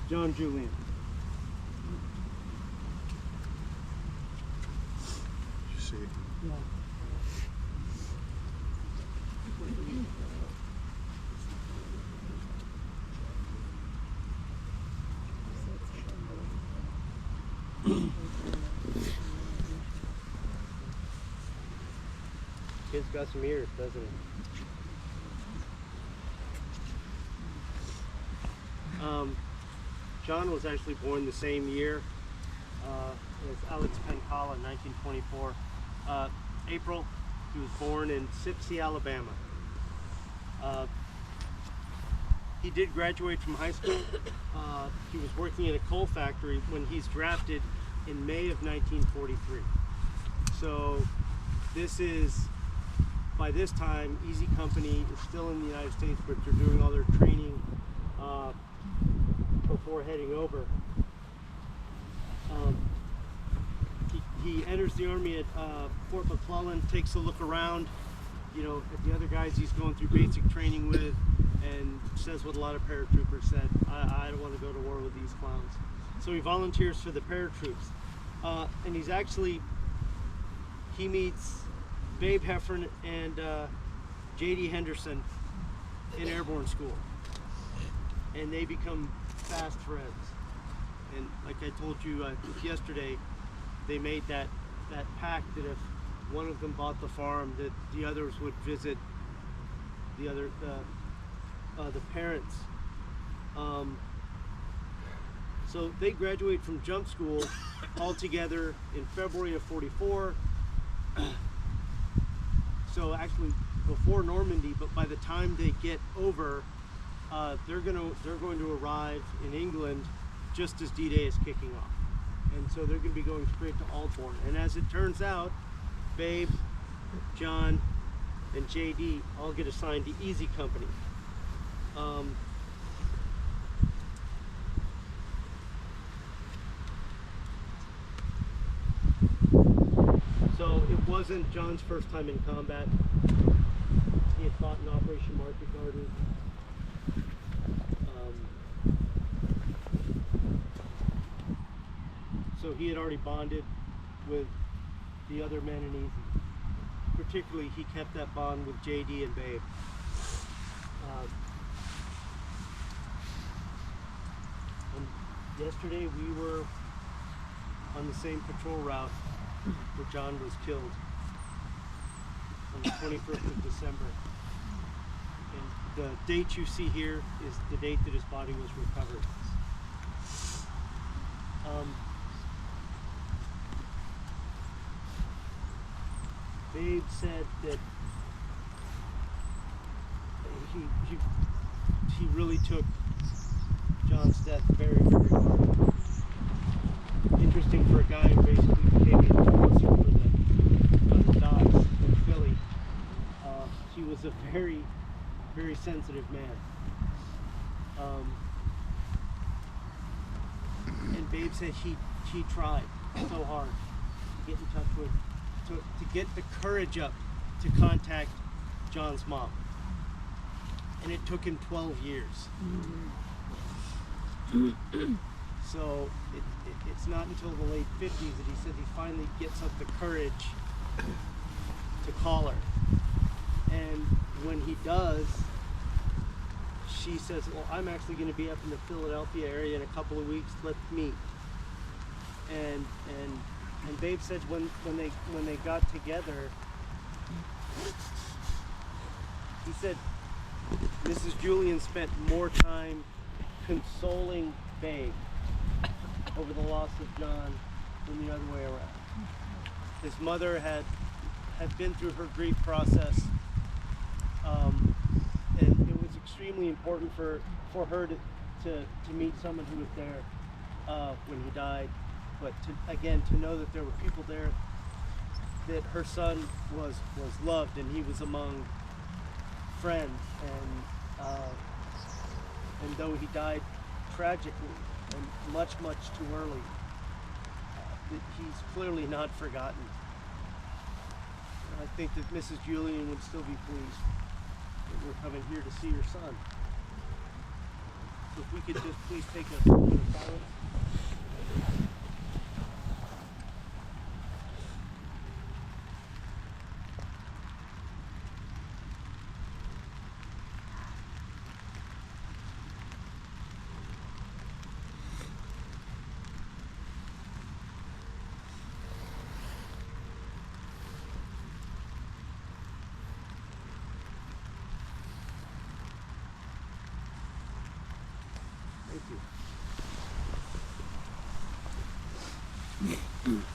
John Julian. You see? Yeah. Kid's got some ears, doesn't he? John was actually born the same year as Alex Pencala in 1924. April, he was born in Sipsey, Alabama. He did graduate from high school. He was working in a coal factory when he's drafted in May of 1943. So this is, by this time, Easy Company is still in the United States, but they're doing all their training before heading over. He enters the Army at Fort McClellan, takes a look around, you know, at the other guys he's going through basic training with, and says what a lot of paratroopers said: I don't want to go to war with these clowns. So he volunteers for the paratroops. And he's actually, he meets Babe Heffern and J.D. Henderson in airborne school. And they become fast friends. And like I told you yesterday, they made that pact that if one of them bought the farm, that the others would visit the parents. So they graduate from jump school all together in February of '44. So actually before Normandy, but by the time they get over, they're going to arrive in England just as D-Day is kicking off. And so they're going to be going straight to Aldbourne. And as it turns out, Babe, John, and JD all get assigned to Easy Company. So it wasn't John's first time in combat. He had fought in Operation Market Garden. So he had already bonded with the other men in Easy. Particularly, he kept that bond with JD and Babe. And yesterday we were on the same patrol route where John was killed on the 21st of December. And the date you see here is the date that his body was recovered. Babe said that he really took John's death very, very hard. Interesting for a guy who basically became the enforcer for the dogs in Philly. He was a very, very sensitive man. And Babe said he tried so hard to get in touch with, to get the courage up to contact John's mom. And it took him 12 years. So it's not until the late 50s that he said he finally gets up the courage to call her. And when he does, she says, well, I'm actually going to be up in the Philadelphia area in a couple of weeks, let's meet. And Babe said when they got together, he said Mrs. Julian spent more time consoling Babe over the loss of John than the other way around. His mother had been through her grief process, and it was extremely important for her to meet someone who was there when he died. But to know that there were people there, that her son was loved and he was among friends, and though he died tragically and much too early, he's clearly not forgotten. I think that Mrs. Julian would still be pleased that we're coming here to see her son. If we could just please take a moment of silence. Thank you.